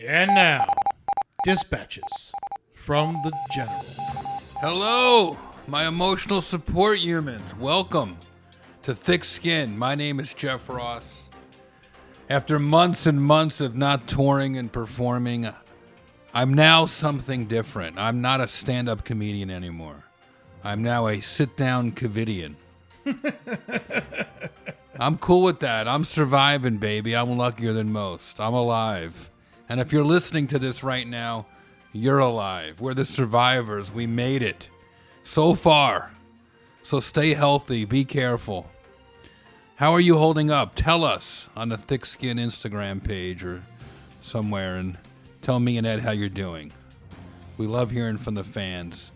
And now, dispatches from the General. Hello, my emotional support humans. Welcome to Thick Skin. My name is Jeff Ross. After months and months of not touring and performing, I'm now something different. I'm not a stand-up comedian anymore. I'm now a sit-down comedian. I'm cool with that. I'm surviving, baby. I'm luckier than most. I'm alive. And if you're listening to this right now, you're alive. We're the survivors. We made it. So far. So stay healthy. Be careful. How are you holding up? Tell us on the Thick Skin Instagram page or somewhere and tell me and Ed how you're doing. We love hearing from the fans.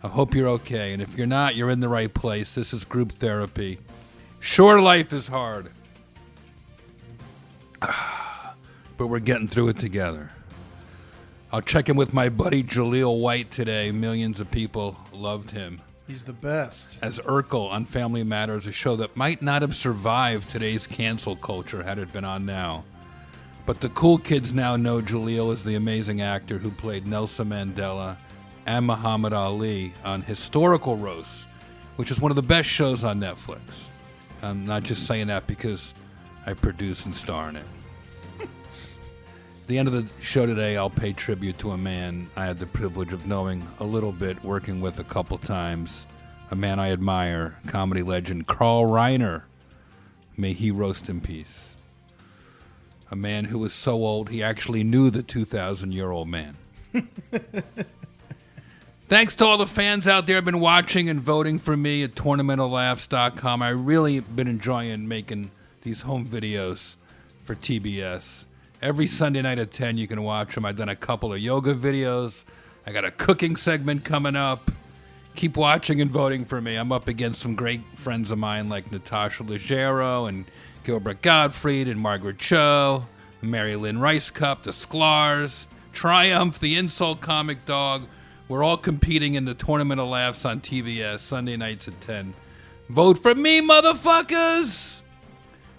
I hope you're okay. And if you're not, you're in the right place. This is group therapy. Sure, life is hard. But we're getting through it together. I'll check in with my buddy Jaleel White today. Millions of people loved him. He's the best. As Urkel on Family Matters, a show that might not have survived today's cancel culture had it been on now. But the cool kids now know Jaleel as the amazing actor who played Nelson Mandela and Muhammad Ali on Historical Roast, which is one of the best shows on Netflix. I'm not just saying that because I produce and star in it. At the end of the show today, I'll pay tribute to a man I had the privilege of knowing a little bit, working with a couple times. A man I admire, comedy legend Carl Reiner. May he roast in peace. A man who was so old he actually knew the 2,000-year-old man. Thanks to all the fans out there who have been watching and voting for me at tournamentoflaughs.com. I really been enjoying making these home videos for TBS. Every Sunday night at 10, you can watch them. I've done a couple of yoga videos. I got a cooking segment coming up. Keep watching and voting for me. I'm up against some great friends of mine like Natasha Leggero and Gilbert Gottfried and Margaret Cho, Mary Lynn Rice Cup, the Sklars, Triumph, the Insult Comic Dog. We're all competing in the Tournament of Laughs on TBS, Sunday nights at 10. Vote for me, motherfuckers!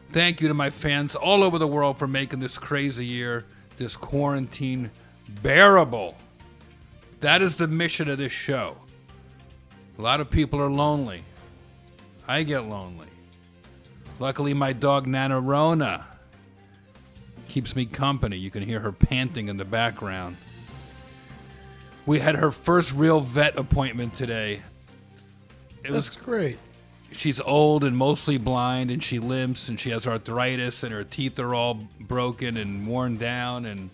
Thank you to my fans all over the world for making this crazy year, this quarantine, bearable. That is the mission of this show. A lot of people are lonely. I get lonely. Luckily, my dog Nana Rona keeps me company. You can hear her panting in the background. We had her first real vet appointment today. That's great. She's old and mostly blind, and she limps, and she has arthritis, and her teeth are all broken and worn down, and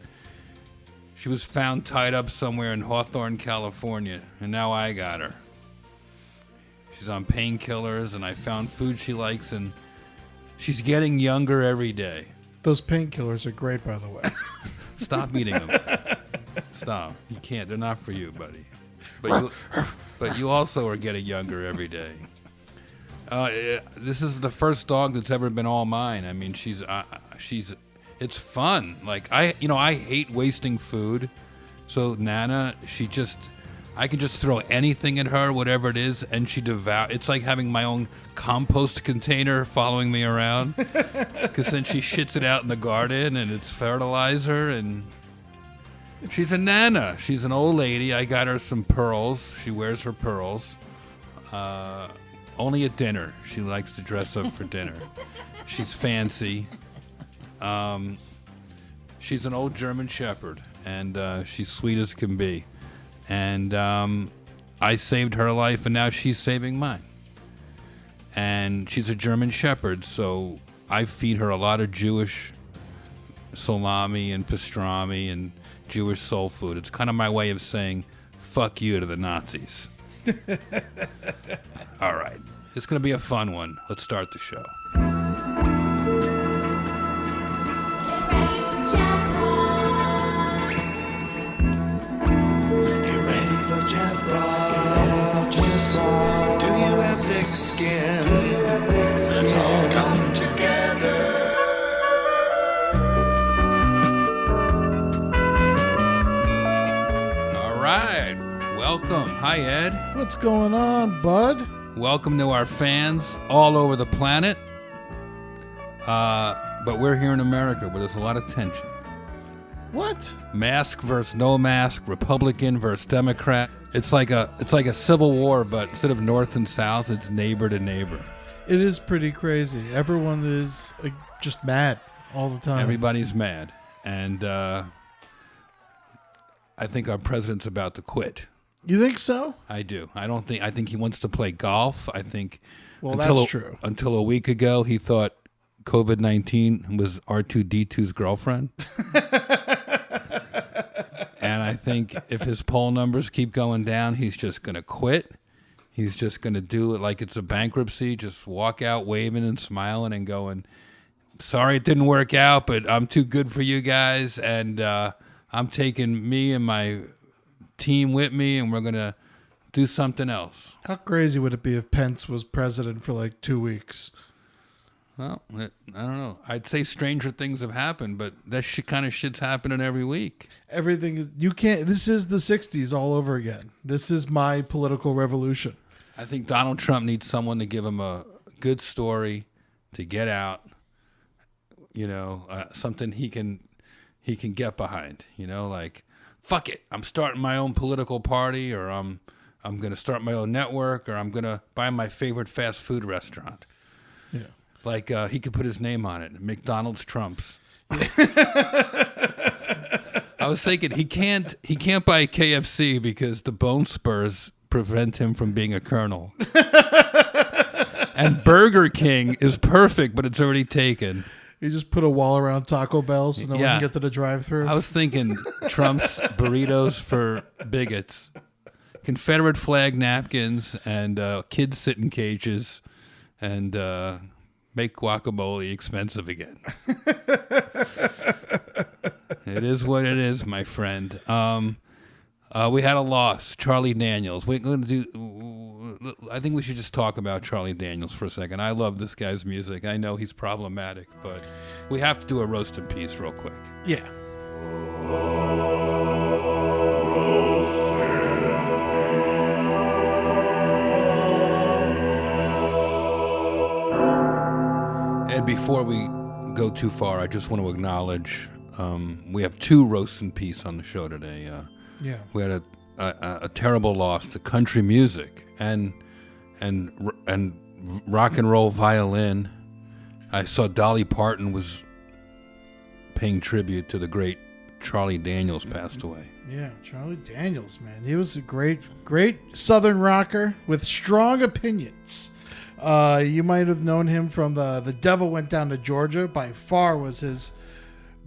she was found tied up somewhere in Hawthorne, California, and now I got her. She's on painkillers, and I found food she likes, and she's getting younger every day. Those painkillers are great, by the way. Stop eating them. Stop. You can't. They're not for you, buddy. But you also are getting younger every day. This is the first dog that's ever been all mine. I mean, it's fun. Like I hate wasting food. So Nana, I can just throw anything at her, whatever it is, and she devour. It's like having my own compost container following me around. Because then she shits it out in the garden, and it's fertilizer, and she's a Nana. She's an old lady. I got her some pearls. She wears her pearls. Only at dinner. She likes to dress up for dinner. She's fancy. She's an old German Shepherd, and she's sweet as can be. And I saved her life, and now she's saving mine. And she's a German Shepherd, so I feed her a lot of Jewish salami and pastrami and Jewish soul food. It's kind of my way of saying fuck you to the Nazis. All right. It's going to be a fun one. Let's start the show. Get ready for Jeff Ross. Get ready for Jeff Ross. Do you have thick skin? Let's all come together. All right. Welcome. Hi, Ed. What's going on, bud? Welcome to our fans all over the planet. But we're here in America where there's a lot of tension. What? Mask versus no mask, Republican versus Democrat. It's like a civil war, but instead of north and south, it's neighbor to neighbor. It is pretty crazy. Everyone is just mad all the time. Everybody's mad, and I think our president's about to quit. You think so? I do. I think he wants to play golf. I think. Well, that's true. Until a week ago, he thought COVID-19 was R2-D2's girlfriend. And I think if his poll numbers keep going down, he's just going to quit. He's just going to do it like it's a bankruptcy, just walk out waving and smiling and going, sorry it didn't work out, but I'm too good for you guys, and I'm taking me and my team with me, and we're going to do something else. How crazy would it be if Pence was president for like 2 weeks? Well, I don't know. I'd say stranger things have happened, but that kind of shit's happening every week. Everything is, you can't, this is the 60s all over again. This is my political revolution. I think Donald Trump needs someone to give him a good story to get out, something he can get behind, like, fuck it, I'm starting my own political party, or I'm going to start my own network, or I'm going to buy my favorite fast food restaurant. Yeah. Like he could put his name on it, McDonald's Trumps. I was thinking he can't buy KFC because the bone spurs prevent him from being a colonel. And Burger King is perfect, but it's already taken. You just put a wall around Taco Bell so no one can get to the drive-thru. I was thinking Trump's burritos for bigots, Confederate flag napkins, and kids sit in cages, and make guacamole expensive again. It is what it is, my friend. We had a loss, Charlie Daniels. We're going to do. I think we should just talk about Charlie Daniels for a second. I love this guy's music. I know he's problematic, but we have to do a roast in peace real quick. Yeah. And before we go too far, I just want to acknowledge we have 2 roasts in peace on the show today. Yeah. We had a terrible loss to country music and rock and roll violin. I saw Dolly Parton was paying tribute to the great Charlie Daniels passed away. Yeah, Charlie Daniels, man. He was a great Southern rocker with strong opinions. You might have known him from the Devil Went Down to Georgia. By far was his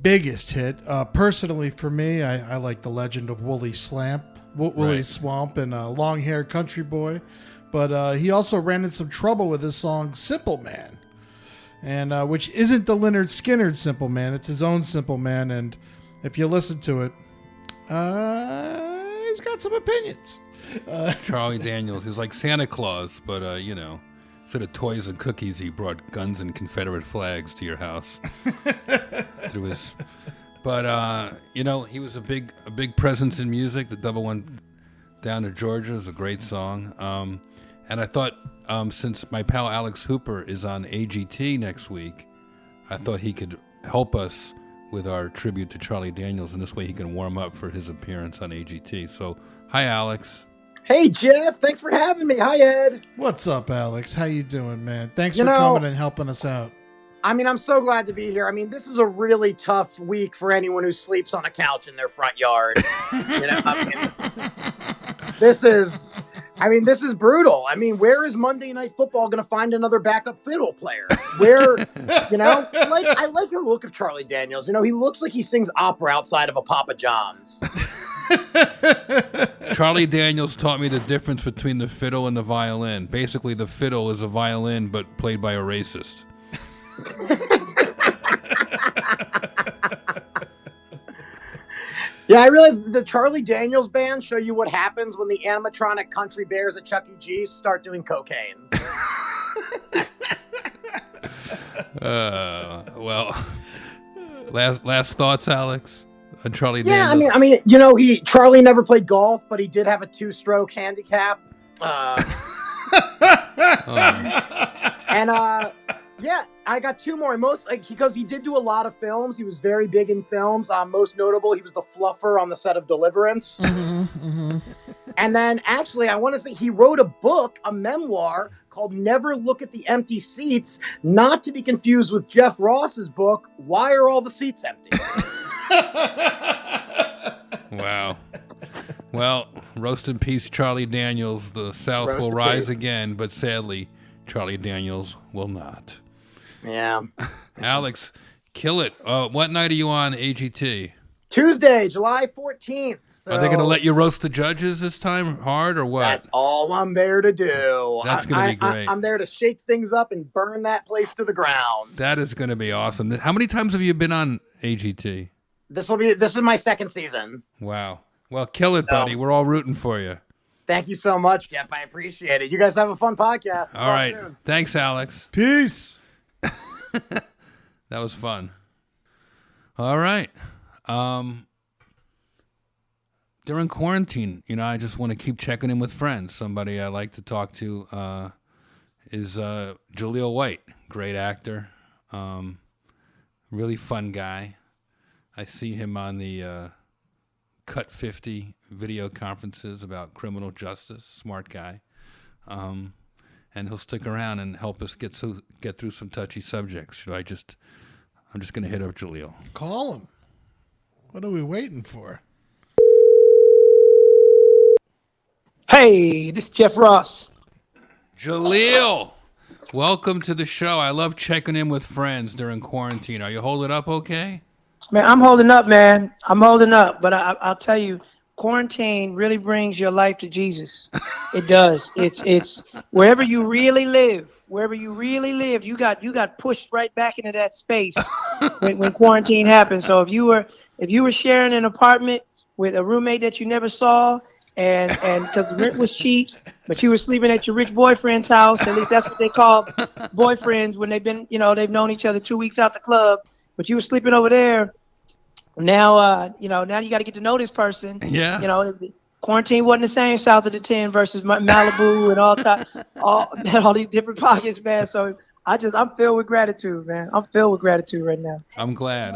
biggest hit. Personally, for me, I like The Legend of Woolly Swamp and Long Hair Country Boy. But he also ran into some trouble with his song Simple Man, and which isn't the Lynyrd Skynyrd Simple Man. It's his own Simple Man. And if you listen to it, he's got some opinions. Charlie Daniels, he's like Santa Claus, but instead of toys and cookies, he brought guns and Confederate flags to your house. Through his, but he was a big presence in music. The Devil Went Down to Georgia is a great song. And I thought, since my pal Alex Hooper is on AGT next week, I thought he could help us with our tribute to Charlie Daniels, and this way he can warm up for his appearance on AGT. So, hi, Alex. Hey, Jeff. Thanks for having me. Hi, Ed. What's up, Alex? How you doing, man? Thanks for coming and helping us out. I mean, I'm so glad to be here. I mean, this is a really tough week for anyone who sleeps on a couch in their front yard. This is brutal. I mean, where is Monday Night Football going to find another backup fiddle player? Where, I like the look of Charlie Daniels. He looks like he sings opera outside of a Papa John's. Charlie Daniels taught me the difference between the fiddle and the violin. Basically, the fiddle is a violin, but played by a racist. Yeah, I realized the Charlie Daniels band show you what happens when the animatronic country bears at Chuck E. Cheese start doing cocaine. Well, last thoughts, Alex, on Charlie Daniels? Yeah, I mean, Charlie never played golf, but he did have a 2-stroke handicap. And Yeah, I got two more. Because he did do a lot of films. He was very big in films. Most notable, he was the fluffer on the set of Deliverance. And then, actually, I want to say he wrote a book, a memoir called "Never Look at the Empty Seats," not to be confused with Jeff Ross's book, "Why Are All the Seats Empty?" Wow. Well, rest in peace, Charlie Daniels. The South Rest will in rise peace. again, but sadly, Charlie Daniels will not. Yeah. Alex, kill it. What night are you on AGT? Tuesday, July 14th. So Are they going to let you roast the judges this time hard or what? That's all I'm there to do. That's gonna be great. I'm there to shake things up and burn that place to the ground. That is going to be awesome. How many times have you been on AGT? This is my second season. Wow. Well, kill it, buddy. We're all rooting for you. Thank you so much, Jeff. I appreciate it. You guys have a fun podcast. All right. Thanks, Alex. Peace. That was fun. All right. During quarantine, I just want to keep checking in with friends. Somebody I like to talk to is Jaleel White, great actor, really fun guy. I see him on the Cut 50 video conferences about criminal justice. Smart guy, and he'll stick around and help us get through some touchy subjects. I'm just going to hit up Jaleel. Call him. What are we waiting for? Hey, this is Jeff Ross. Jaleel, welcome to the show. I love checking in with friends during quarantine. Are you holding up okay? Man, I'm holding up, man. I'm holding up. But I'll tell you, quarantine really brings your life to Jesus. It does. It's wherever you really live. Wherever you really live, you got pushed right back into that space when quarantine happened. So if you were sharing an apartment with a roommate that you never saw, and because the rent was cheap, but you were sleeping at your rich boyfriend's house. At least that's what they call boyfriends when they've known each other 2 weeks out the club. But you were sleeping over there. Now now you got to get to know this person. Yeah. Quarantine wasn't the same south of the 10 versus Malibu and all these different pockets, man. So I'm filled with gratitude, man. I'm filled with gratitude right now. I'm glad.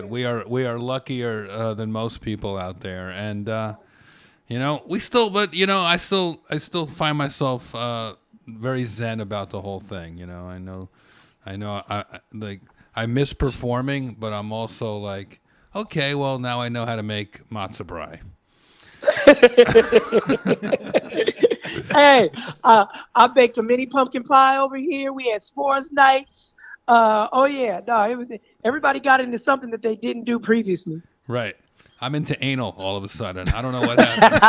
We are luckier than most people out there, and I still find myself very zen about the whole thing. I miss performing, but I'm also like, okay, well now I know how to make matzo brie. Hey, I baked a mini pumpkin pie over here. We had s'mores nights. Everybody got into something that they didn't do previously. Right. I'm into anal all of a sudden. I don't know what happened.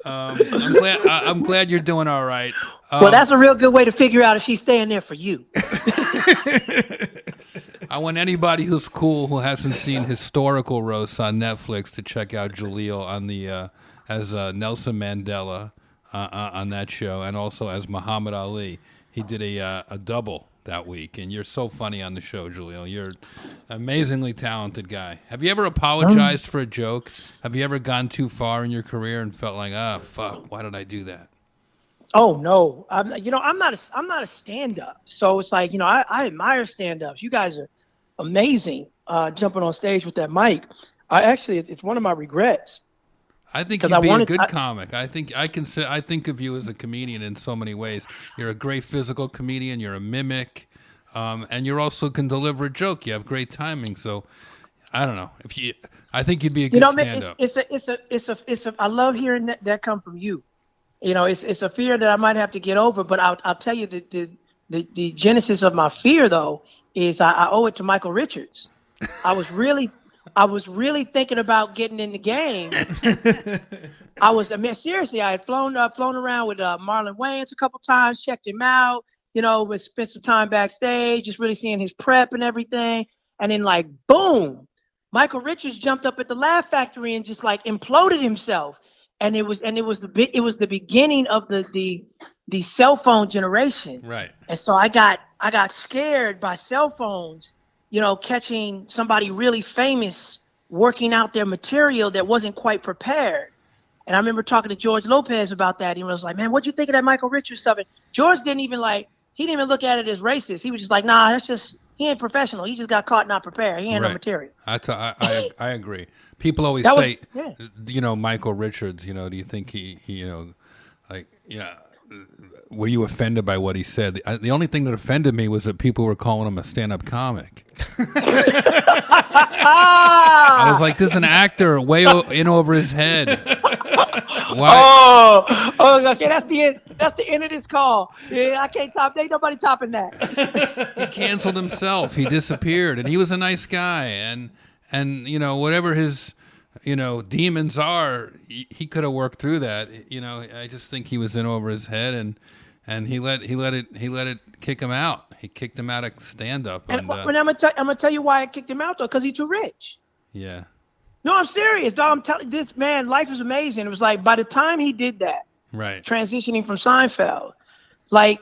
I'm glad you're doing all right. Well, that's a real good way to figure out if she's staying there for you. I want anybody who's cool who hasn't seen historical roasts on Netflix to check out Jaleel on the as Nelson Mandela on that show, and also as Muhammad Ali. He did a double that week, and you're so funny on the show, Jaleel. You're an amazingly talented guy. Have you ever apologized for a joke? Have you ever gone too far in your career and felt like, fuck, why did I do that? Oh no, I'm not a stand-up, so it's like I admire stand-ups. You guys are amazing, jumping on stage with that mic. It's one of my regrets. I think you'd be a good comic. I think of you as a comedian in so many ways. You're a great physical comedian. You're a mimic, and you also can deliver a joke. You have great timing. So, I don't know I think you'd be a good stand-up. It's a. I love hearing that come from you. It's a fear that I might have to get over. But I'll tell you the genesis of my fear though is I owe it to Michael Richards. I was really thinking about getting in the game. Seriously, I had flown around with Marlon Wayans a couple times, checked him out, we spent some time backstage, just really seeing his prep and everything. And then like, boom, Michael Richards jumped up at the Laugh Factory and just like imploded himself. And it was the beginning of the cell phone generation. Right. And so I got scared by cell phones, catching somebody really famous working out their material that wasn't quite prepared. And I remember talking to George Lopez about that. He was like, man, what'd you think of that Michael Richards stuff? And George didn't even he didn't even look at it as racist. He was just like, nah, that's just, he ain't professional. He just got caught not prepared. He ain't no Right. material. I agree. People always That was- say, yeah. Michael Richards, do you think he were you offended by what he said? The only thing that offended me was that people were calling him a stand-up comic. I was like, this is an actor way in over his head. Why? Okay, that's the end. That's the end of this call. Yeah, I can't top. Ain't nobody topping that. He canceled himself. He disappeared, and he was a nice guy. And whatever his demons are, he could have worked through that. I just think he was in over his head, and he let it kick him out. He kicked him out of stand up. And I'm gonna tell you why I kicked him out though, because he's too rich. Yeah. No, I'm serious, dog. I'm telling this man, life is amazing. It was like by the time he did that, Right. transitioning from Seinfeld, like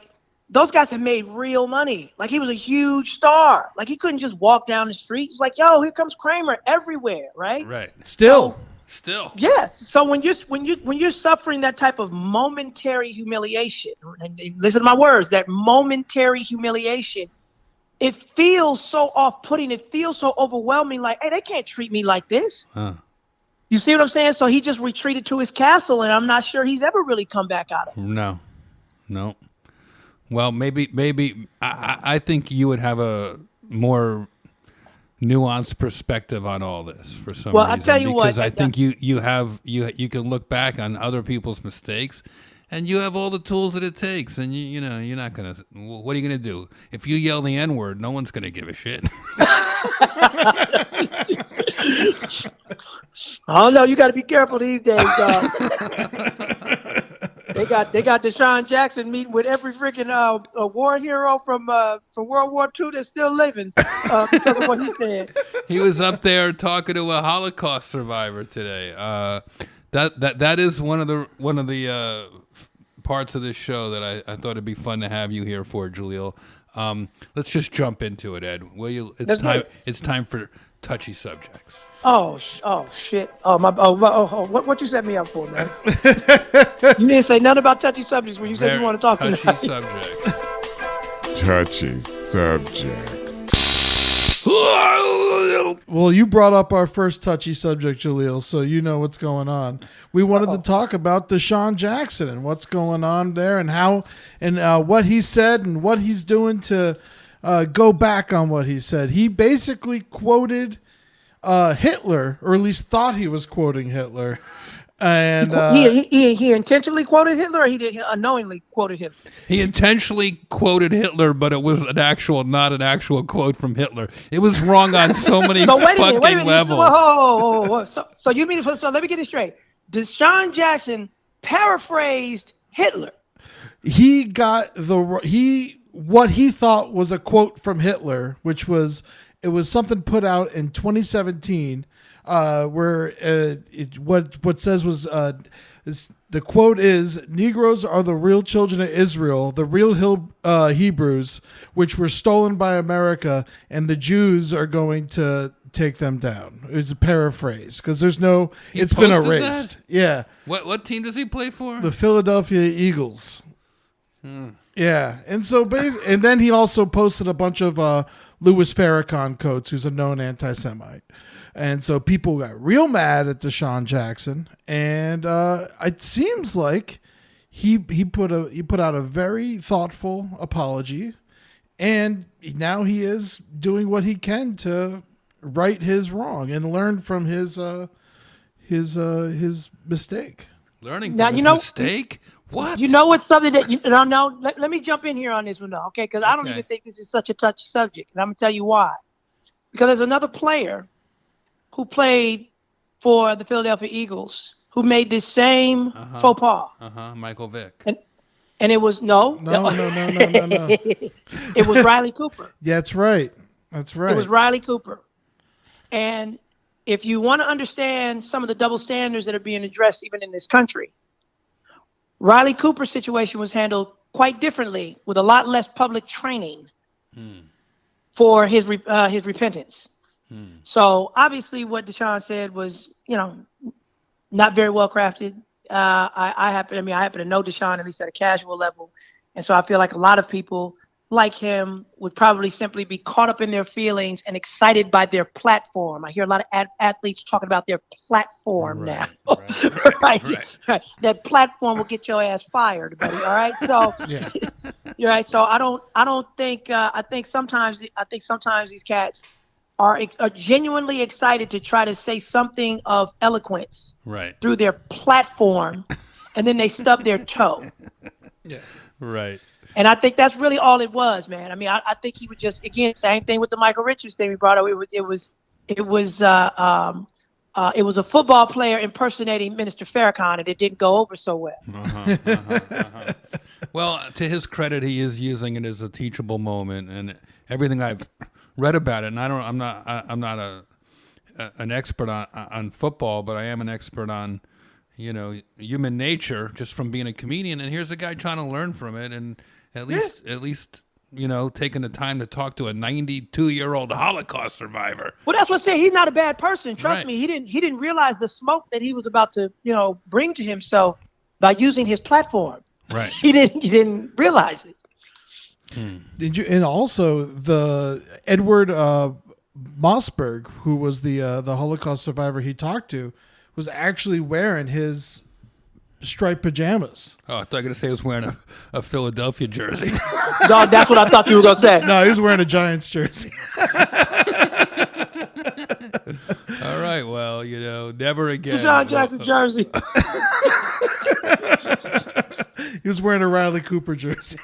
those guys have made real money. Like he was a huge star. Like he couldn't just walk down the street. It's like, yo, here comes Kramer everywhere, right? Right. Still. Yes. So when you're suffering that type of momentary humiliation, and listen to my words, that momentary humiliation, it feels so off-putting. It feels so overwhelming. Like, hey, they can't treat me like this. Huh. You see what I'm saying? So he just retreated to his castle, and I'm not sure he's ever really come back out of it. No. Well, maybe I think you would have a more nuanced perspective on all this for some reason. Well, I'll tell you because what, I think you can look back on other people's mistakes, and you have all the tools that it takes, and you're not gonna. What are you gonna do if you yell the N-word? No one's gonna give a shit. I don't know. You got to be careful these days, dog. They got DeShawn Jackson meeting with every freaking war hero from World War II that's still living because of what he said. He was up there talking to a Holocaust survivor today. That is one of the parts of this show that I thought it'd be fun to have you here for, Jaleel. Let's just jump into it, Ed. Will you? It's time for touchy subjects. Oh shit! What you set me up for, man? You didn't say nothing about touchy subjects when you said you want to talk touchy tonight. subject. Touchy subjects. Well, you brought up our first touchy subject, Jaleel, so you know what's going on. We wanted to talk about DeShawn Jackson and what's going on there, and how and what he said and what he's doing to go back on what he said. He basically quoted Hitler, or at least thought he was quoting Hitler. And he intentionally quoted Hitler, or he did unknowingly quoted Hitler? He intentionally quoted Hitler, but it was not an actual quote from Hitler. It was wrong on so many fucking levels. Whoa. So you mean, so let me get this straight. DeShawn Jackson paraphrased Hitler. He got what he thought was a quote from Hitler, which was something put out in 2017, where what says was the quote is, "Negroes are the real children of Israel, the real Hebrews, which were stolen by America, and the Jews are going to take them down." It was a paraphrase because it's been erased. That? Yeah. What team does he play for? The Philadelphia Eagles. Yeah, and so and then he also posted a bunch of Louis Farrakhan quotes, who's a known anti-Semite, and so people got real mad at DeShawn Jackson, and it seems like he put out a very thoughtful apology, and now he is doing what he can to right his wrong and learn from his mistake. Learning from his mistake. What? You know what's something that let me jump in here on this one though, okay? Because I don't even think this is such a touchy subject, and I'm gonna tell you why. Because there's another player who played for the Philadelphia Eagles who made this same faux pas. Michael Vick. And it was no. It was Riley Cooper. That's right. It was Riley Cooper. And if you want to understand some of the double standards that are being addressed even in this country, Riley Cooper's situation was handled quite differently, with a lot less public training for his repentance. So obviously what DeShawn said was, not very well crafted, I happen to know DeShawn at least at a casual level, and so I feel like a lot of people like him would probably simply be caught up in their feelings and excited by their platform. I hear a lot of athletes talking about their platform now. Right. That platform will get your ass fired, buddy. All right. So Yeah. you're right. So I don't think I think sometimes these cats are genuinely excited to try to say something of eloquence Right. through their platform, and then they stub their toe. Yeah. Right. And I think that's really all it was, man. I mean, I think he would just, again, same thing with the Michael Richards thing we brought up. It was a football player impersonating Minister Farrakhan, and it didn't go over so well. Well, to his credit, he is using it as a teachable moment, and everything I've read about it. And I'm not an expert on football, but I am an expert on human nature just from being a comedian. And here's a guy trying to learn from it, and at least taking the time to talk to a 92-year-old Holocaust survivor. Well, that's what I say. He's not a bad person. Trust Right. me. He didn't realize the smoke that he was about to bring to himself by using his platform. Right. He didn't realize it. Did you? And also the Edward Mossberg, who was the Holocaust survivor he talked to, was actually wearing his striped pajamas. Oh, I thought you were going to say he was wearing a Philadelphia jersey. Dog, that's what I thought you were gonna say. No, he was wearing a Giants jersey. All right. Well, never again. DeShawn Jackson jersey. He was wearing a Riley Cooper jersey.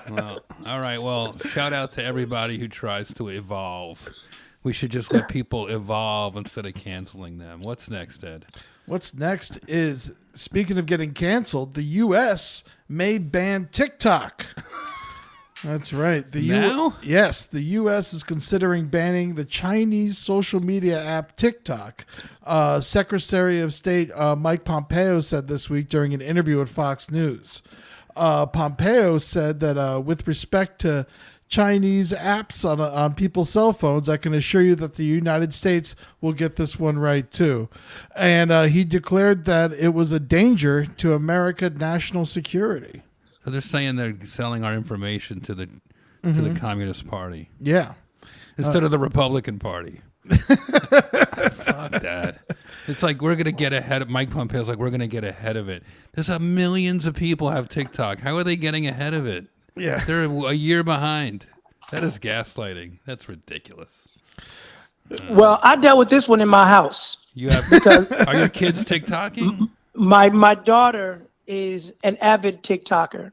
Well, all right. Well, shout out to everybody who tries to evolve. We should just let people evolve instead of canceling them. What's next, Ed? What's next is, speaking of getting canceled, the U.S. may ban TikTok. That's right. Now? Yes, the U.S. is considering banning the Chinese social media app TikTok. Secretary of State Mike Pompeo said this week during an interview with Fox News. Pompeo said that with respect to Chinese apps on people's cell phones, I can assure you that the United States will get this one right too. And he declared that it was a danger to American national security. So they're saying they're selling our information to the Communist Party Yeah. instead of the Republican Party. Fuck that. It's like we're gonna get ahead of Mike Pompeo's like we're gonna get ahead of it. There's millions of people have TikTok. How are they getting ahead of it? Yeah. They're a year behind. That is gaslighting. That's ridiculous. Well, I dealt with this one in my house. You have are your kids TikToking? My daughter is an avid TikToker,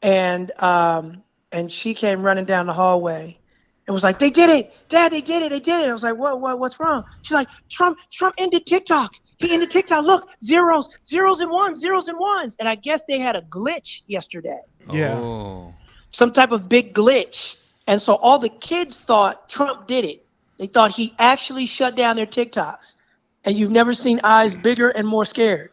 and she came running down the hallway and was like, "They did it, Dad! They did it! I was like, "What's wrong?" She's like, "Trump ended TikTok. He ended TikTok. Look, zeros and ones. And I guess they had a glitch yesterday, Yeah. Oh. some type of big glitch, and so all the kids thought Trump did it. They thought he actually shut down their TikToks, and you've never seen eyes bigger and more scared.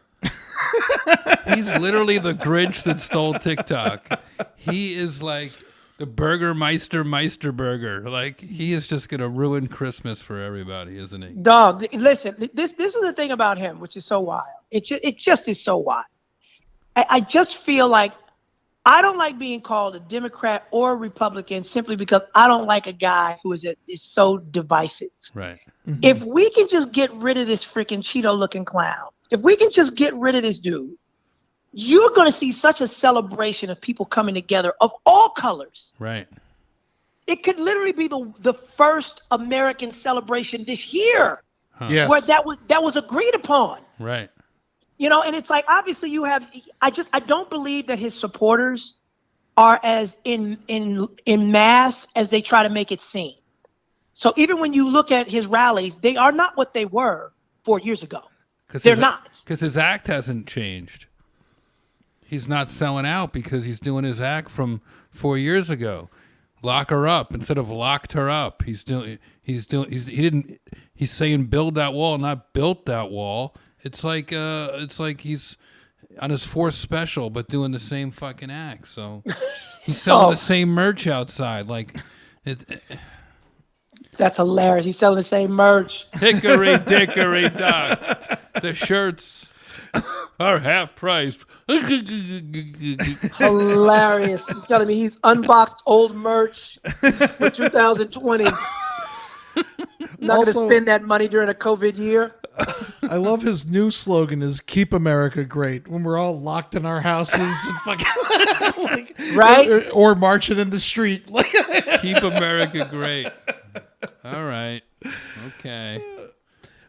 He's literally the Grinch that stole TikTok. He is like the Burgermeister Meisterburger. Like he is just gonna ruin Christmas for everybody, isn't he? Dog, listen, this is the thing about him, which is so wild. It just is so wild. I just feel like I don't like being called a Democrat or a Republican simply because I don't like a guy who is so divisive. Right. If we can just get rid of this freaking Cheeto-looking clown, if we can just get rid of this dude, you're going to see such a celebration of people coming together of all colors. Right. It could literally be the first American celebration this year Yes. where that was agreed upon. Right. And it's like, obviously I don't believe that his supporters are as in mass as they try to make it seem. So even when you look at his rallies, they are not what they were 4 years ago. They're not. Because his act hasn't changed. He's not selling out because he's doing his act from 4 years ago. Lock her up instead of locked her up. He's saying build that wall, not built that wall. It's like he's on his fourth special, but doing the same fucking act. So he's selling the same merch outside. Like That's hilarious. He's selling the same merch. hickory dickory dock. The shirts. are half price. Hilarious. You're telling me he's unboxed old merch for 2020. Not going to Also- spend that money during a COVID year. I love his new slogan is "Keep America Great" when we're all locked in our houses and fucking like, Right? or marching in the street. Keep America great. All right. Okay.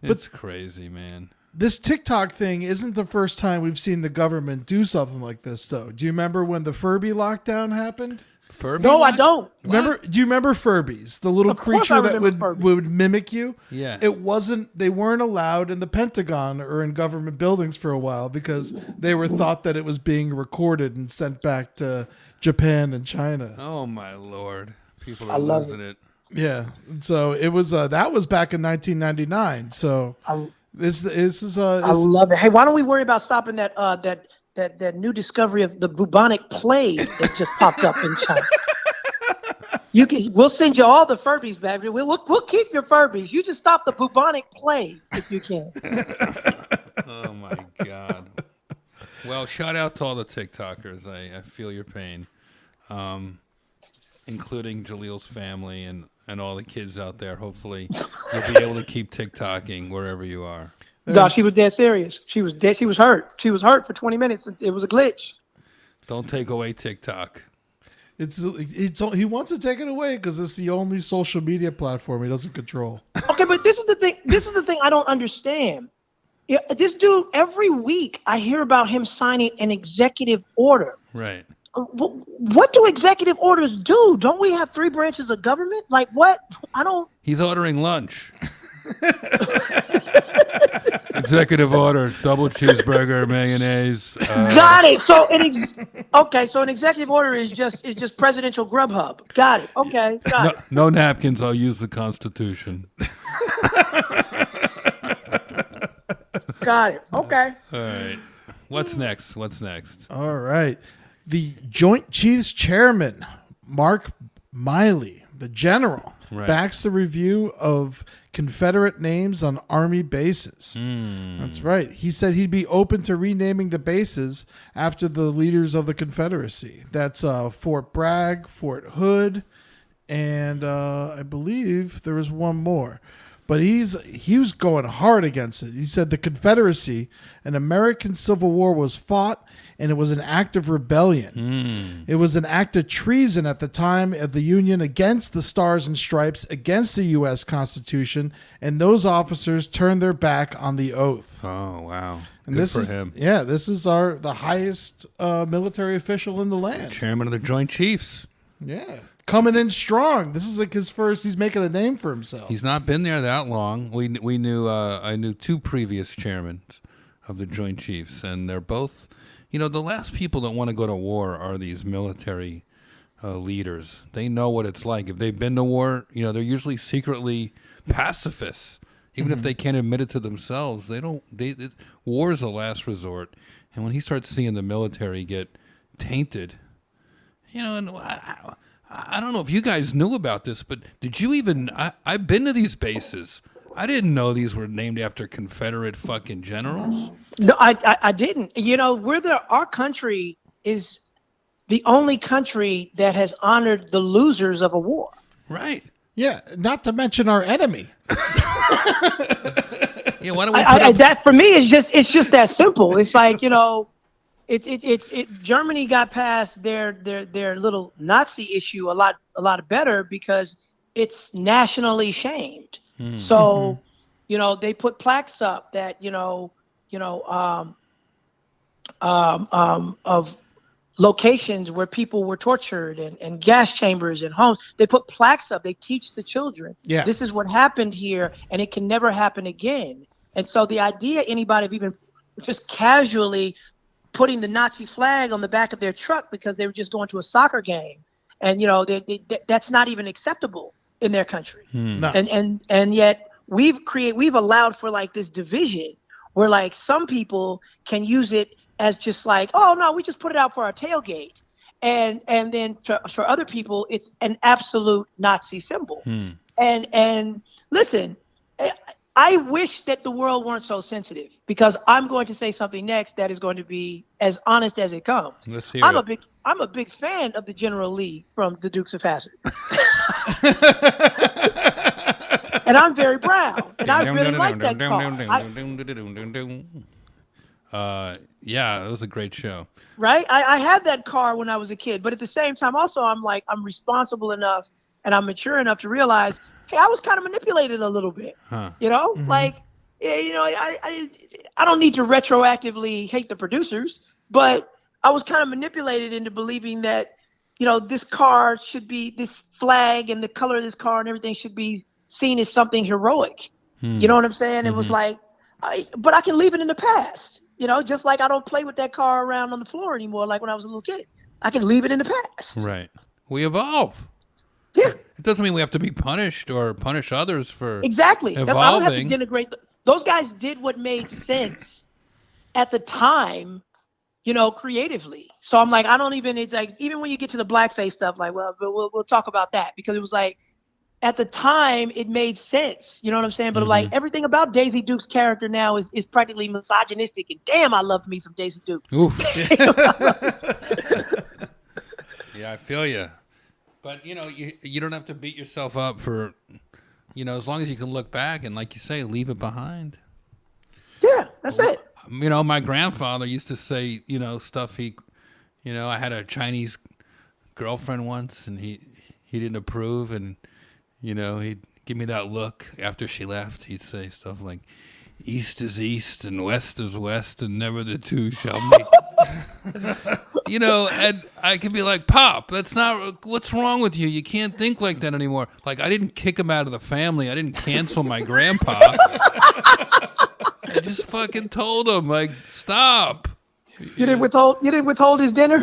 It's crazy, man. This TikTok thing isn't the first time we've seen the government do something like this, though. Do you remember when the Furby lockdown happened? Furby? No, I don't. Do you remember Furbies, the little Of course I creature that remember would mimic you? Yeah. They weren't allowed in the Pentagon or in government buildings for a while because they were thought that it was being recorded and sent back to Japan and China. Oh, my Lord. People I are love losing it. Yeah. So it was that was back in 1999. So this is I love it. Hey, why don't we worry about stopping that new discovery of the bubonic plague that just popped up in China? We'll send you all the Furbies back. We'll keep your Furbies. You just stop the bubonic plague if you can. Oh, my God. Well, shout out to all the TikTokers. I feel your pain, including Jaleel's family and all the kids out there. Hopefully, you'll be able to keep TikToking wherever you are. No, she was dead serious. She was dead. She was hurt. She was hurt for 20 minutes. It was a glitch. Don't take away TikTok. He wants to take it away because it's the only social media platform he doesn't control. Okay, but this is the thing. This is the thing I don't understand. Yeah, this dude, every week I hear about him signing an executive order. Right. What do executive orders do? Don't we have 3 branches of government? Like what? I don't. He's ordering lunch. Executive order: double cheeseburger, mayonnaise. Got it. So so an executive order is just presidential Grubhub. Got it. Okay. Got it. No napkins. I'll use the Constitution. Got it. Okay. All right. What's next? All right. The Joint Chiefs Chairman, Mark Miley, the general, backs the review of Confederate names on Army bases. That's right. He said he'd be open to renaming the bases after the leaders of the Confederacy. That's Fort Bragg, Fort Hood, and I believe there was one more. But he was going hard against it. He said the Confederacy, an American Civil War, was fought, and it was an act of rebellion. It was an act of treason at the time of the Union against the Stars and Stripes, against the U.S. Constitution, and those officers turned their back on the oath. Oh, wow. And Good this for is, him. Yeah, this is the highest military official in the land. Chairman of the Joint Chiefs. Yeah. Coming in strong. This is like his first. He's making a name for himself. He's not been there that long. We knew I knew 2 previous chairmen of the Joint Chiefs, and they're both, the last people that want to go to war are these military leaders. They know what it's like. If they've been to war, they're usually secretly pacifists, even if they can't admit it to themselves. War is a last resort, and when he starts seeing the military get tainted, and I don't know if you guys knew about this, but did you even? I've been to these bases. I didn't know these were named after Confederate fucking generals. No, I didn't. Our country is the only country that has honored the losers of a war. Right. Yeah, not to mention our enemy. Yeah, why don't we put up... That for me is just that simple. It's like, Germany got past their little Nazi issue a lot better because it's nationally shamed. So, they put plaques up that of locations where people were tortured and gas chambers and homes. They put plaques up. They teach the children. Yeah. This is what happened here, and it can never happen again. And so the idea anybody of even just casually putting the Nazi flag on the back of their truck because they were just going to a soccer game, and that's not even acceptable in their country. No. And yet we've allowed for like this division where like some people can use it as just like, oh no, we just put it out for our tailgate, and then for other people it's an absolute Nazi symbol. And listen, I wish that the world weren't so sensitive, because I'm going to say something next that is going to be as honest as it comes. Let's hear I'm it. a big fan of the General Lee from the Dukes of Hazzard. And I'm very proud, and I really like that car. Yeah, it was a great show. Right? I had that car when I was a kid, but at the same time, also, I'm responsible enough and I'm mature enough to realize, hey, I was kind of manipulated a little bit. Huh. You know, like, yeah, you know, I don't need to retroactively hate the producers, but I was kind of manipulated into believing that, you know, this car should be, this flag and the color of this car and everything should be seen as something heroic. You know what I'm saying? It was like, but I can leave it in the past. You know, just like I don't play with that car around on the floor anymore, like when I was a little kid. I can leave it in the past. Right. We evolve. Yeah. It doesn't mean we have to be punished or punish others for Exactly. I don't have to evolving. denigrate. Those guys did what made sense at the time, you know, creatively. So I'm like, I don't even, it's like, even when you get to the blackface stuff, like, well, but we'll talk about that, because it was like, at the time, it made sense. You know what I'm saying? But like, everything about Daisy Duke's character now is practically misogynistic. And damn, I loved me some Daisy Duke. Oof. Yeah, I feel you. But, you know, you don't have to beat yourself up for, you know, as long as you can look back and, like you say, leave it behind. Yeah, that's it. You know, my grandfather used to say, you know, stuff you know, I had a Chinese girlfriend once and he didn't approve, and, you know, he'd give me that look after she left. He'd say stuff like, East is east and west is west and never the two shall meet. You know, and I could be like, Pop, that's not, what's wrong with you? You can't think like that anymore. Like, I didn't kick him out of the family. I didn't cancel my grandpa. I just fucking told him, like, stop. You didn't withhold his dinner?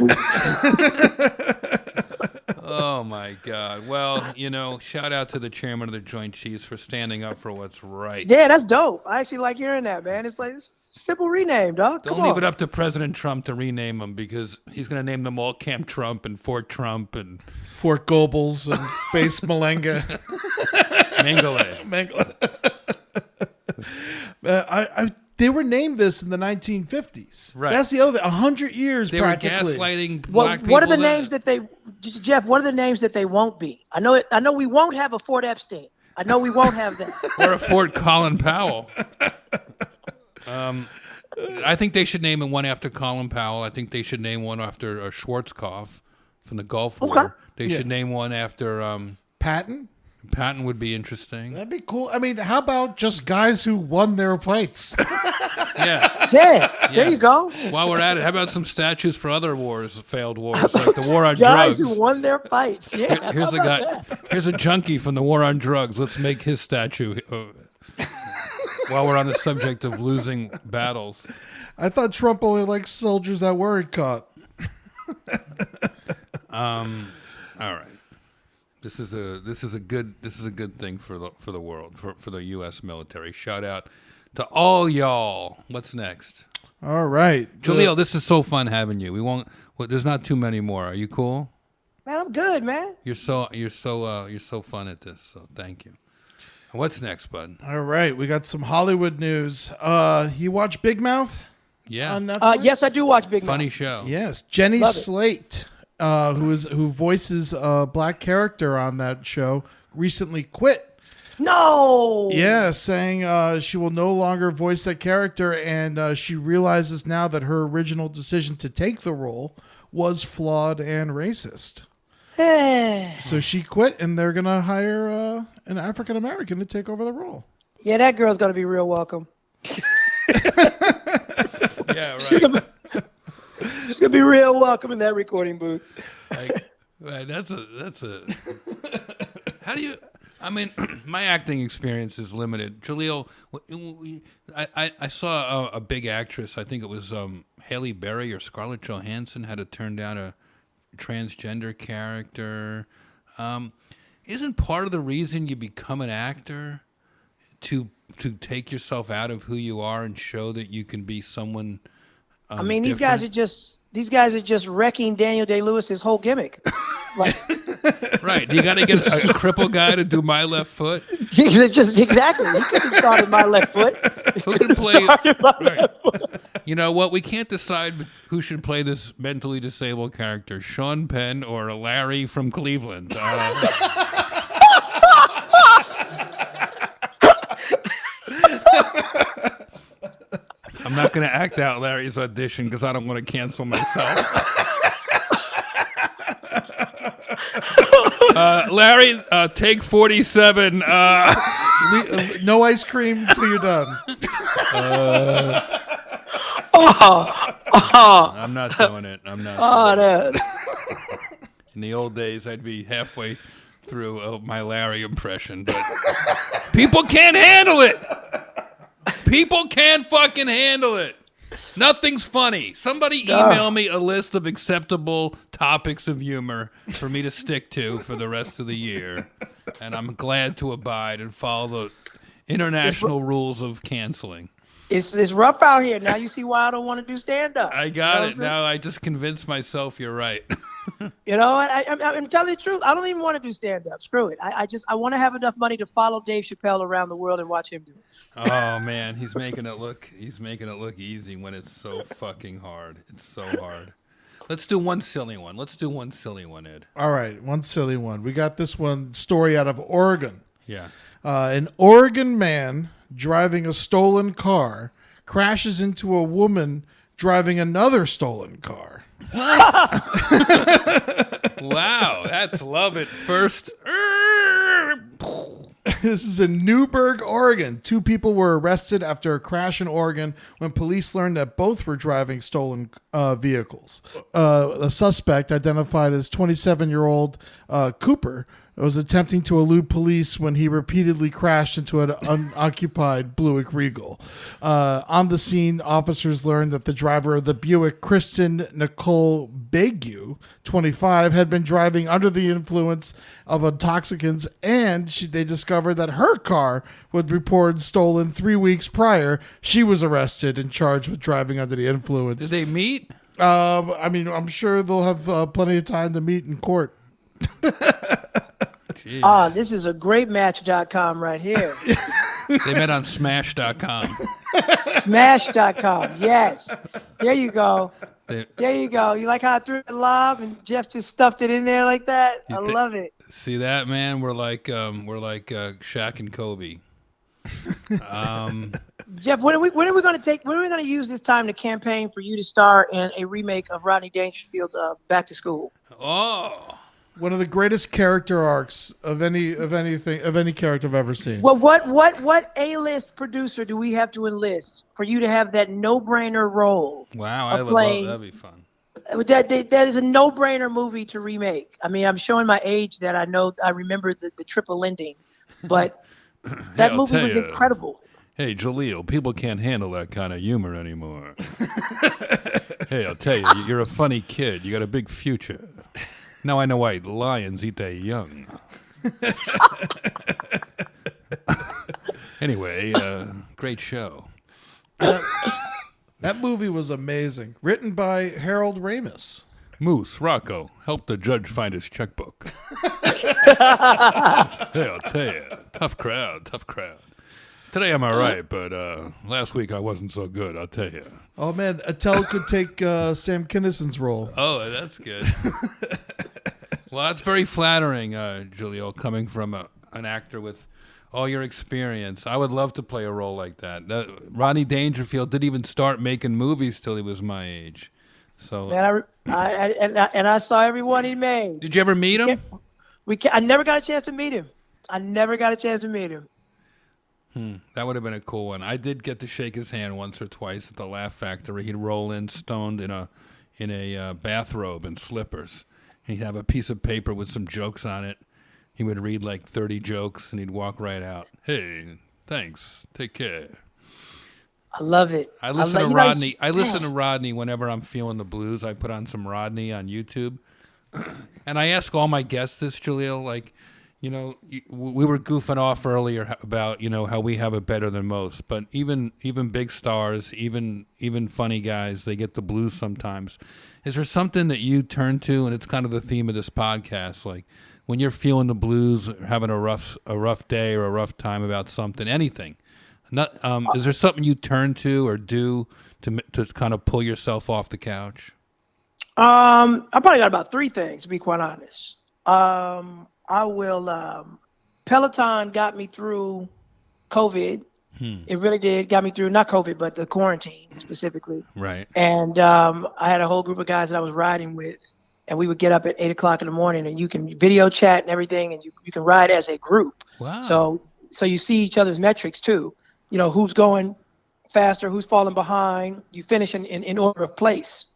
Oh my God. Well, you know, shout out to the chairman of the Joint Chiefs for standing up for what's right. Yeah, that's dope. I actually like hearing that, man. It's like, it's a simple rename, dog. Don't leave it up to President Trump to rename them, because he's going to name them all Camp Trump and Fort Trump and Fort Goebbels and Base Malenga. Mengele. They were named this in the 1950s. Right. That's the other 100 years They were practically. gaslighting black people. What are the names that they, Jeff? What are the names that they won't be? I know we won't have a Fort Epstein. I know we won't have that. Or a Fort Colin Powell. I think they should name it one after Colin Powell. I think they should name one after Schwarzkopf from the Gulf War. They should name one after Patton? Patton would be interesting. That'd be cool. I mean, how about just guys who won their fights? Yeah. Yeah, there you go. While we're at it, how about some statues for other wars, failed wars, like the war on Guys drugs? who won their fights. Yeah. Here's a guy. Here's a junkie from the war on drugs. Let's make his statue. While we're on the subject of losing battles. I thought Trump only liked soldiers that weren't caught. All right. This is a good thing for the world, for the U.S. military. Shout out to all y'all. What's next? All right. Jaleel, this is so fun having you. We won't. Well, there's not too many more. Are you cool? Man, I'm good, man. You're so fun at this. So thank you. What's next, bud? All right. We got some Hollywood news. You watch Big Mouth Yeah. on Netflix? Yes, I do watch Big Funny Mouth. show. Yes. Jenny Love it. Slate, who voices a black character on that show, recently quit. No. Yeah, saying she will no longer voice that character, and she realizes now that her original decision to take the role was flawed and racist. So she quit, and they're gonna hire an African American to take over the role. Yeah, that girl's gonna be real welcome. Yeah, right. She's gonna be real welcome in that recording booth. Like, right, that's a. How do you? I mean, my acting experience is limited. Jaleel, I saw a big actress. I think it was Halle Berry or Scarlett Johansson had to turn down a transgender character. Isn't part of the reason you become an actor to take yourself out of who you are and show that you can be someone? I mean, these different? guys are just wrecking Daniel Day-Lewis's whole gimmick. Like, Right. You got to get a crippled guy to do my left foot. Just exactly. He could have started my left foot. Who can play? Started my Right. left foot. You know what? We can't decide who should play this mentally disabled character, Sean Penn or Larry from Cleveland. I'm not going to act out Larry's audition because I don't want to cancel myself. Larry, take 47. No ice cream until you're done. I'm not doing it. I'm not. Doing it. In the old days, I'd be halfway through my Larry impression, but people can't handle it. People can't fucking handle it. Nothing's funny. Somebody email me a list of acceptable topics of humor for me to stick to for the rest of the year, and I'm glad to abide and follow the international rules of canceling. It's rough out here. Now you see why I don't want to do stand-up. I got it. Now I just convinced myself you're right. You know, I'm telling you the truth. I don't even want to do stand-up. Screw it. I want to have enough money to follow Dave Chappelle around the world and watch him do it. Oh man, he's making it look easy when it's so fucking hard. It's so hard. Let's do one silly one. Ed. All right, one silly one. We got this one story out of Oregon. Yeah. An Oregon man driving a stolen car crashes into a woman driving another stolen car. Wow, that's love at first. This is in Newburgh, Oregon. 2 people were arrested after a crash in Oregon when police learned that both were driving stolen vehicles. A suspect, identified as 27-year-old Cooper, was attempting to elude police when he repeatedly crashed into an unoccupied Buick Regal. On the scene, officers learned that the driver of the Buick, Kristen Nicole Bagu, 25, had been driving under the influence of intoxicants, and they discovered that her car was reported stolen 3 weeks prior. She was arrested and charged with driving under the influence. Did they meet? I mean, I'm sure they'll have plenty of time to meet in court. Jeez. This is a great match.com right here. They met on Smash.com. Smash.com. Yes. There you go. They- There you go. You like how I threw it live and Jeff just stuffed it in there like that? I love it. See that, man? We're like Shaq and Kobe. Jeff, when are we going to use this time to campaign for you to star in a remake of Rodney Dangerfield's Back to School? Oh. One of the greatest character arcs of any character I've ever seen. Well, what A-list producer do we have to enlist for you to have that no-brainer role? Wow, I would playing- love that'd be fun. That is a no-brainer movie to remake. I mean, I'm showing my age that I remember the triple ending, but that I'll movie tell was ya. incredible. Hey, Jaleel, people can't handle that kind of humor anymore. Hey, I'll tell you, you're a funny kid. You got a big future. Now I know why lions eat their young. Anyway, great show. That movie was amazing. Written by Harold Ramis. Moose, Rocco, help the judge find his checkbook. Hey, I'll tell you, tough crowd. Today I'm all right, but last week I wasn't so good, I'll tell you. Oh, man. Attell could take Sam Kinnison's role. Oh, that's good. Well, that's very flattering, Jaleel, coming from an actor with all your experience. I would love to play a role like that. Rodney Dangerfield didn't even start making movies till he was my age. So, And I saw every one he made. did you ever meet him? I never got a chance to meet him. That would have been a cool one. I did get to shake his hand once or twice at the Laugh Factory. He'd roll in stoned in a bathrobe and slippers. And he'd have a piece of paper with some jokes on it. He would read like 30 jokes and he'd walk right out. Hey, thanks. Take care. I love it. I listen to Rodney. I listen to Rodney whenever I'm feeling the blues. I put on some Rodney on YouTube. And I ask all my guests this, Jaleel, like, You know, we were goofing off earlier about, you know, how we have it better than most, but even big stars, even funny guys, they get the blues sometimes. Is there something that you turn to, and it's kind of the theme of this podcast, like when you're feeling the blues, or having a rough day or a rough time about something, anything? Is there something you turn to or do to kind of pull yourself off the couch? I probably got about 3 things, to be quite honest. I will. Peloton got me through COVID. It really did. Got me through, not COVID, but the quarantine specifically. Right. And I had a whole group of guys that I was riding with, and we would get up at 8 o'clock in the morning, and you can video chat and everything, and you can ride as a group. Wow. So you see each other's metrics too. You know, who's going faster, who's falling behind. You finish in order of place.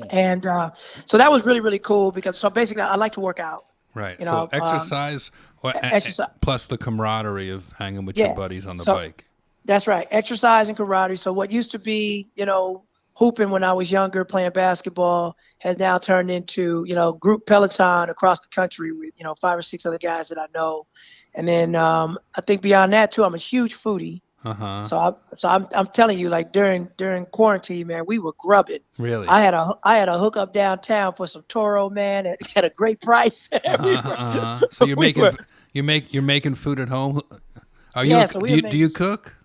And so that was really, really cool because basically I like to work out. Right. You know, so exercise, exercise plus the camaraderie of hanging with your buddies on the bike. That's right. Exercise and camaraderie. So what used to be, you know, hooping when I was younger, playing basketball, has now turned into, you know, group Peloton across the country with, you know, 5 or 6 other guys that I know. And then I think beyond that too, I'm a huge foodie. Uh-huh. So I'm telling you, like during quarantine, man, we were grubbing. Really? I had a hookup downtown for some Toro, man, at a great price. So you're making food at home. Are you? Do you cook?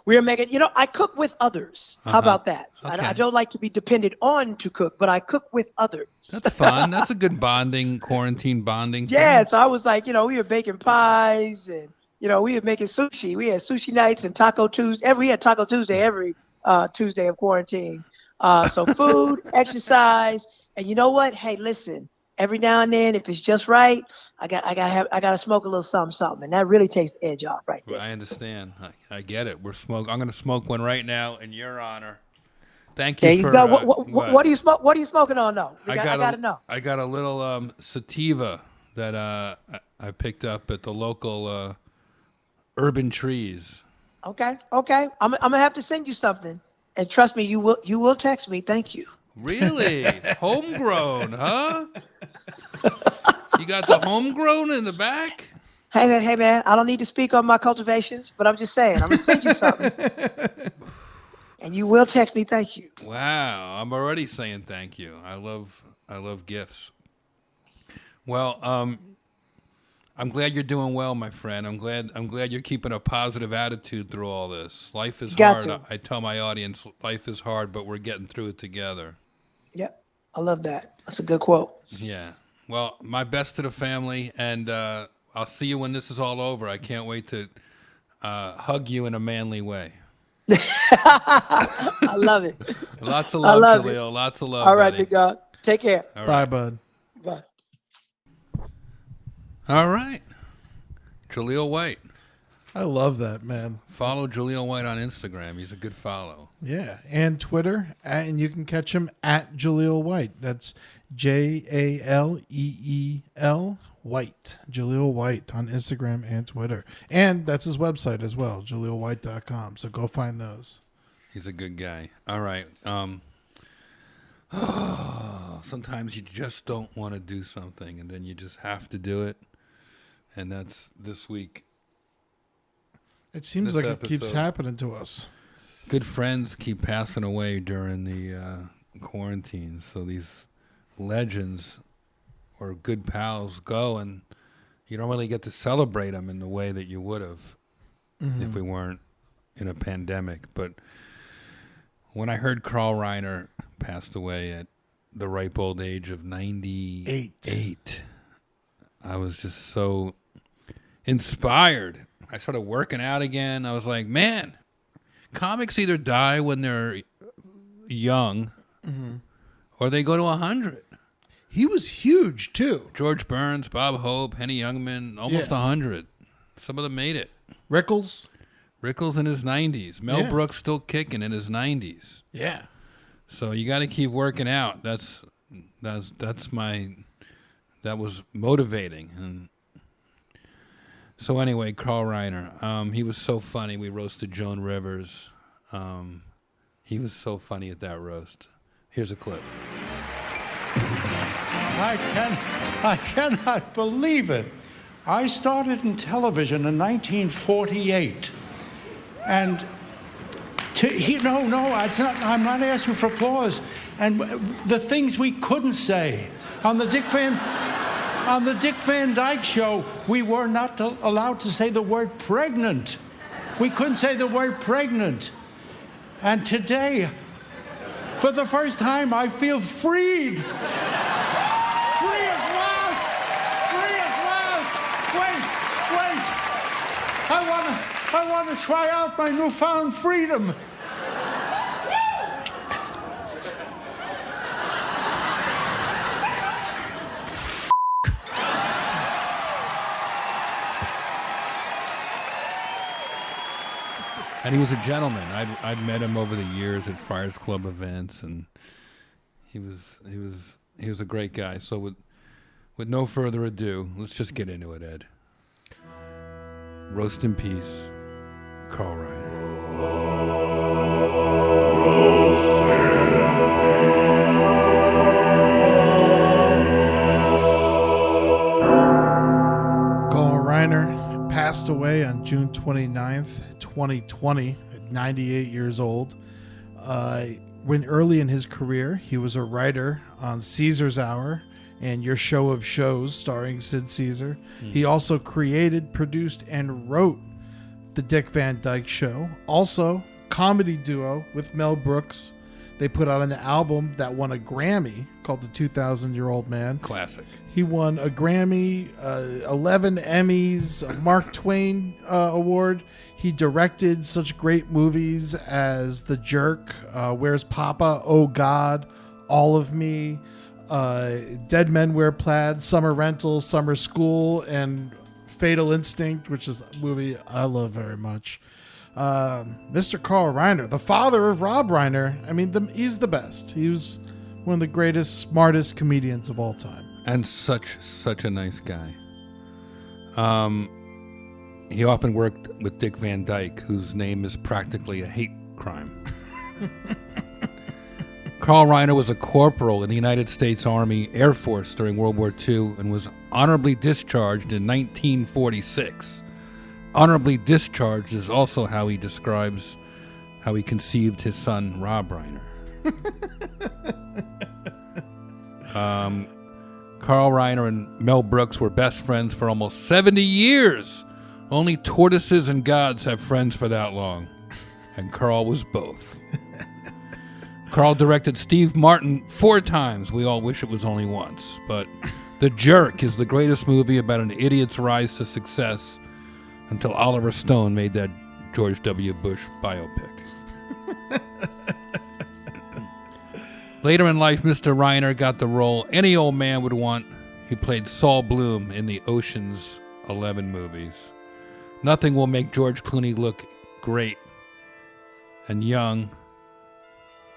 We are making. You know, I cook with others. How about that? Okay. I don't like to be depended on to cook, but I cook with others. That's fun. That's a good quarantine bonding. Yeah. thing. So I was like, you know, we were baking pies and. You know, we were making sushi. We had sushi nights and Taco Tuesday. We had Taco Tuesday every Tuesday of quarantine. So food, exercise, and you know what? Hey, listen. Every now and then, if it's just right, I gotta smoke a little something, and that really takes the edge off right there. I understand. I get it. I'm gonna smoke one right now in your honor. Thank you. There you go. What do you smoke? What are you smoking on though? I gotta know. I got a little sativa that I picked up at the local. Urban Trees. Okay. I'm gonna have to send you something, and trust me, you will text me. Thank you. Really? Homegrown, huh? You got the homegrown in the back? Hey man, I don't need to speak on my cultivations, but I'm just saying, I'm gonna send you something, and you will text me. Thank you. Wow, I'm already saying thank you. I love gifts. Well, I'm glad you're doing well, my friend. I'm glad you're keeping a positive attitude through all this. Life is hard. I tell my audience, life is hard, but we're getting through it together. Yep, I love that. That's a good quote. Yeah. Well, my best to the family, and I'll see you when this is all over. I can't wait to hug you in a manly way. I love it. Lots of love, Jaleel. Lots of love. All right, buddy. big dog. Take care. All Bye, right. bud. Bye. All right. Jaleel White. I love that, man. Follow Jaleel White on Instagram. He's a good follow. Yeah, and Twitter, and you can catch him at Jaleel White. That's Jaleel White. Jaleel White on Instagram and Twitter. And that's his website as well, JaleelWhite.com. So go find those. He's a good guy. All right. Sometimes you just don't want to do something, and then you just have to do it. And that's this week. It seems This like it keeps episode. happening to us. Good friends keep passing away during the quarantine. So these legends or good pals go, and you don't really get to celebrate them in the way that you would have if we weren't in a pandemic. But when I heard Carl Reiner passed away at the ripe old age of 98, I was just so inspired. I started working out again. I was like, man, comics either die when they're young or they go to 100. He was huge, too. George Burns, Bob Hope, Henny Youngman, almost 100. Some of them made it. Rickles. Rickles in his 90s. Mel Yeah. Brooks still kicking in his 90s. Yeah. So you got to keep working out. That was motivating. And so anyway, Carl Reiner, he was so funny. We roasted Joan Rivers. He was so funny at that roast. Here's a clip. I cannot believe it. I started in television in 1948. And I'm not asking for applause. And the things we couldn't say on the Dick Van Dyke Show, we were not allowed to say the word pregnant. We couldn't say the word pregnant. And today, for the first time, I feel freed. Free at last! Free at last! Wait! I want to try out my newfound freedom. And he was a gentleman. I'd met him over the years at Friars Club events, and he was a great guy. So with no further ado, let's just get into it, Ed. Roast in peace, Carl Reiner. Carl Reiner passed away on June 29th, 2020, at 98 years old. When early in his career, he was a writer on Caesar's Hour and Your Show of Shows, starring Sid Caesar. He also created, produced, and wrote The Dick Van Dyke Show. Also, comedy duo with Mel Brooks. They put out an album that won a Grammy called The 2,000-Year-Old Man. Classic. He won a Grammy, 11 Emmys, a Mark Twain Award. He directed such great movies as The Jerk, Where's Papa, Oh God, All of Me, Dead Men Wear Plaid, Summer Rental, Summer School, and Fatal Instinct, which is a movie I love very much. Mr. Carl Reiner, the father of Rob Reiner. I mean, he's the best. He was one of the greatest, smartest comedians of all time. And such a nice guy. He often worked with Dick Van Dyke, whose name is practically a hate crime. Carl Reiner was a corporal in the United States Army Air Force during World War II and was honorably discharged in 1946. Honorably discharged is also how he describes how he conceived his son, Rob Reiner. Carl Reiner and Mel Brooks were best friends for almost 70 years. Only tortoises and gods have friends for that long. And Carl was both. Carl directed Steve Martin 4 times. We all wish it was only once. But The Jerk is the greatest movie about an idiot's rise to success until Oliver Stone made that George W. Bush biopic. Later in life, Mr. Reiner got the role any old man would want. He played Saul Bloom in the Ocean's 11 movies. Nothing will make George Clooney look great and young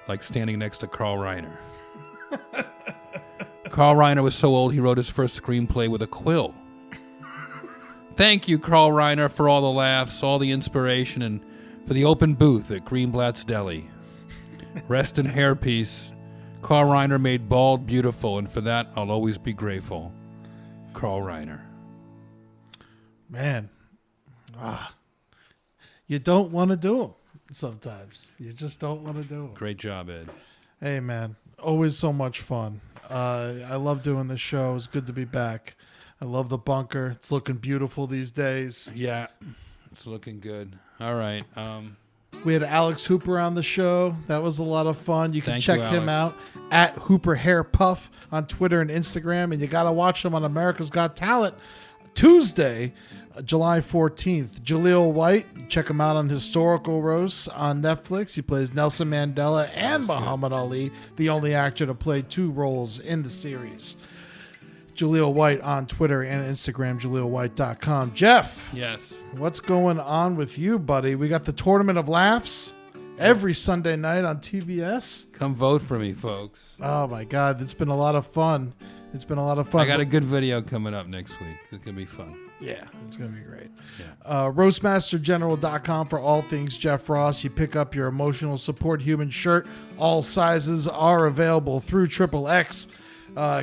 like standing next to Carl Reiner. Carl Reiner was so old he wrote his first screenplay with a quill. Thank you, Carl Reiner, for all the laughs, all the inspiration, and for the open booth at Greenblatt's Deli. Rest in hairpiece. Carl Reiner made bald beautiful, and for that, I'll always be grateful. Carl Reiner. Man, you don't want to do them sometimes. You just don't want to do them. Great job, Ed. Hey, man, always so much fun. I love doing this show. It's good to be back. I love the bunker. It's looking beautiful these days. Yeah, it's looking good. All right. We had Alex Hooper on the show. That was a lot of fun. You can Thank check you, him Alex. out at Hooper Hair Puff on Twitter and Instagram. And you got to watch him on America's Got Talent Tuesday, July 14th. Jaleel White, check him out on Historical Roasts on Netflix. He plays Nelson Mandela and Muhammad Ali, the only actor to play 2 roles in the series. Jaleel White on Twitter and Instagram, JaleelWhite.com. Jeff, Yes. what's going on with you, buddy? We got the Tournament of Laughs every Sunday night on TBS. Come vote for me, folks. Oh, my God. It's been a lot of fun. It's been a lot of fun. I got a good video coming up next week. It's going to be fun. Yeah, it's going to be great. Yeah. Roastmastergeneral.com for all things Jeff Ross. You pick up your emotional support human shirt. All sizes are available through XXX.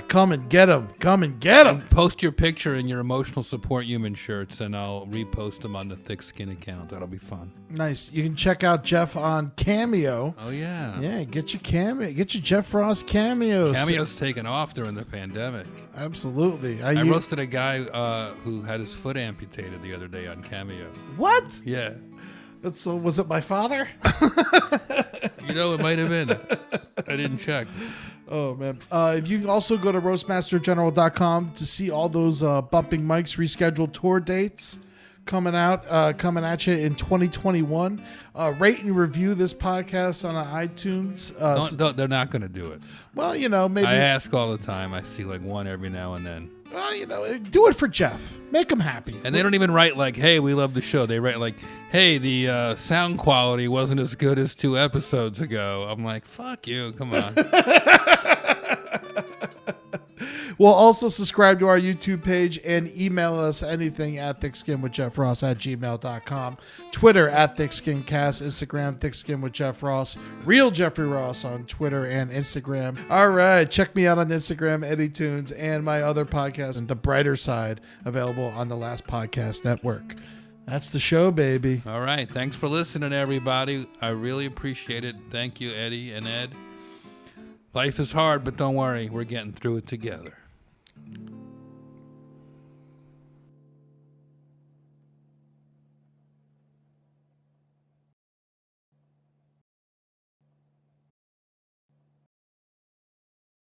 Come and get them. Come and get them. Post your picture in your emotional support human shirts, and I'll repost them on the Thick Skin account. That'll be fun. Nice. You can check out Jeff on Cameo. Oh yeah. Yeah, get your cameo. Get your Jeff Ross cameos. Cameo's taken off during the pandemic. Absolutely. I roasted a guy who had his foot amputated the other day on Cameo. What? Yeah. That's was it my father? It might have been. I didn't check. Oh, man. You can also go to roastmastergeneral.com to see all those Bumping Mics rescheduled tour dates coming at you in 2021. Rate and review this podcast on iTunes. They're not going to do it. Well, maybe. I ask all the time. I see like one every now and then. Well, do it for Jeff. Make him happy. And they don't even write like, hey, we love the show. They write like, hey, the sound quality wasn't as good as 2 episodes ago. I'm like, fuck you. Come on. We'll also subscribe to our YouTube page and email us anything at thickskinwithjeffross@gmail.com. Twitter at thickskincast. Instagram thickskinwithjeffross. Real Jeffrey Ross on Twitter and Instagram. All right. Check me out on Instagram, Eddie Tunes, and my other podcast, The Brighter Side, available on the Last Podcast Network. That's the show, baby. All right. Thanks for listening, everybody. I really appreciate it. Thank you, Eddie and Ed. Life is hard, but don't worry. We're getting through it together.